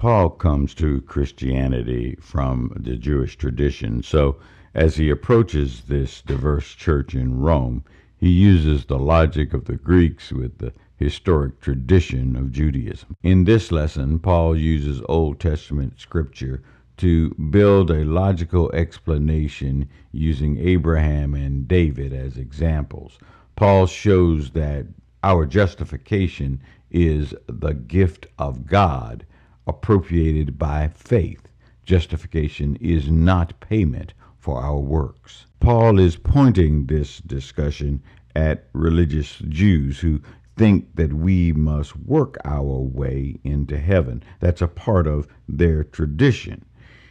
Paul comes to Christianity from the Jewish tradition, so as he approaches this diverse church in Rome, he uses the logic of the Greeks with the historic tradition of Judaism. In this lesson, Paul uses Old Testament scripture to build a logical explanation using Abraham and David as examples. Paul shows that our justification is the gift of God appropriated by faith. Justification is not payment for our works. Paul is pointing this discussion at religious Jews who think that we must work our way into heaven. That's a part of their tradition.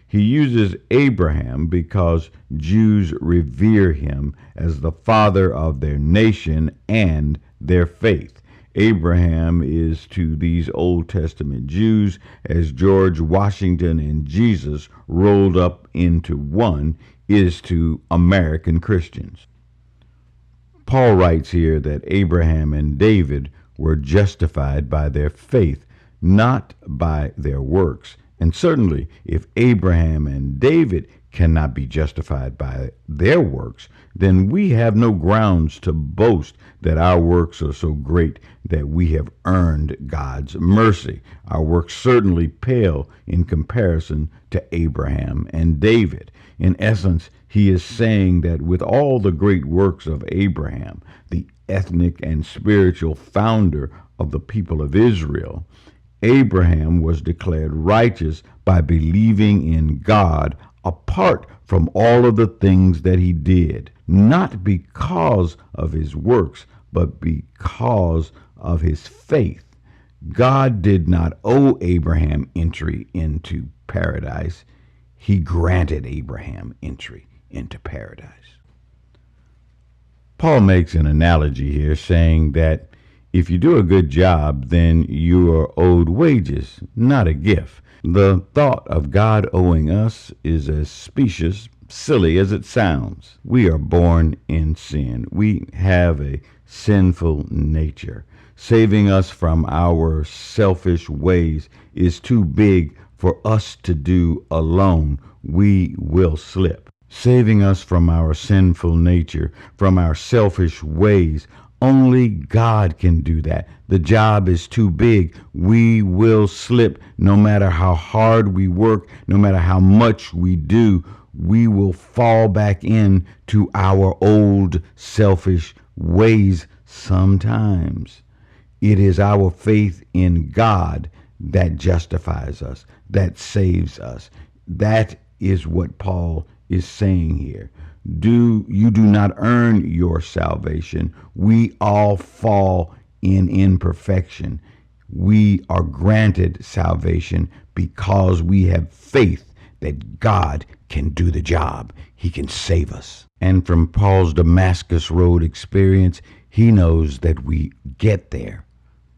He uses Abraham because Jews revere him as the father of their nation and their faith. Abraham is to these Old Testament Jews as George Washington and Jesus rolled up into one is to American Christians. Paul writes here that Abraham and David were justified by their faith, not by their works. And certainly, if Abraham and David cannot be justified by their works, then we have no grounds to boast that our works are so great that we have earned God's mercy. Our works certainly pale in comparison to Abraham and David. In essence, he is saying that with all the great works of Abraham, the ethnic and spiritual founder of the people of Israel, Abraham was declared righteous by believing in God apart from all of the things that he did, not because of his works, but because of his faith. God did not owe Abraham entry into paradise. He granted Abraham entry into paradise. Paul makes an analogy here saying that if you do a good job, then you are owed wages, not a gift. The thought of God owing us is as specious, silly as it sounds. We are born in sin. We have a sinful nature. Saving us from our selfish ways is too big for us to do alone. We will slip. Saving us from our sinful nature, from our selfish ways, only God can do that. The job is too big. We will slip no matter how hard we work, no matter how much we do. We will fall back into our old selfish ways sometimes. It is our faith in God that justifies us, that saves us. That is what Paul is saying here. You do not earn your salvation. We all fall in imperfection. We are granted salvation because we have faith that God can do the job. He can save us. And from Paul's Damascus Road experience, he knows that we get there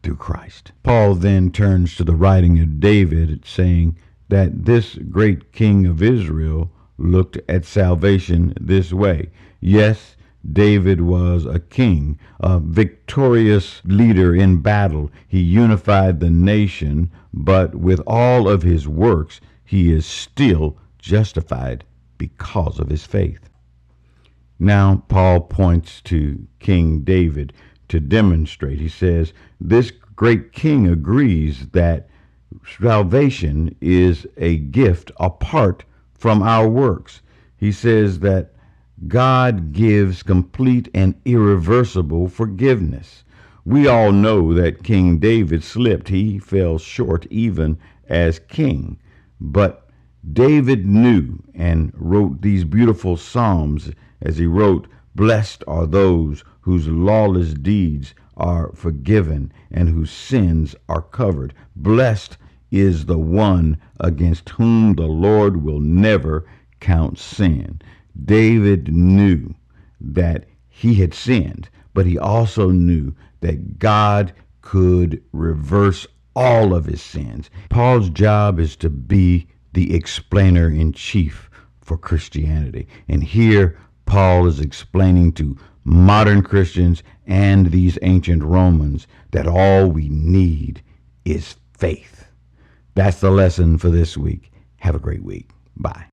through Christ. Paul then turns to the writing of David, saying that this great king of Israel looked at salvation this way. Yes, David was a king, a victorious leader in battle. He unified the nation, but with all of his works, he is still justified because of his faith. Now, Paul points to King David to demonstrate. He says, this great king agrees that salvation is a gift apart from our works. He says that God gives complete and irreversible forgiveness. We all know that King David slipped. He fell short even as king. But David knew and wrote these beautiful psalms as he wrote, "Blessed are those whose lawless deeds are forgiven and whose sins are covered. Blessed is the one against whom the Lord will never count sin." David knew that he had sinned, but he also knew that God could reverse all of his sins. Paul's job is to be the explainer in chief for Christianity. And here Paul is explaining to modern Christians and these ancient Romans that all we need is faith. That's the lesson for this week. Have a great week. Bye.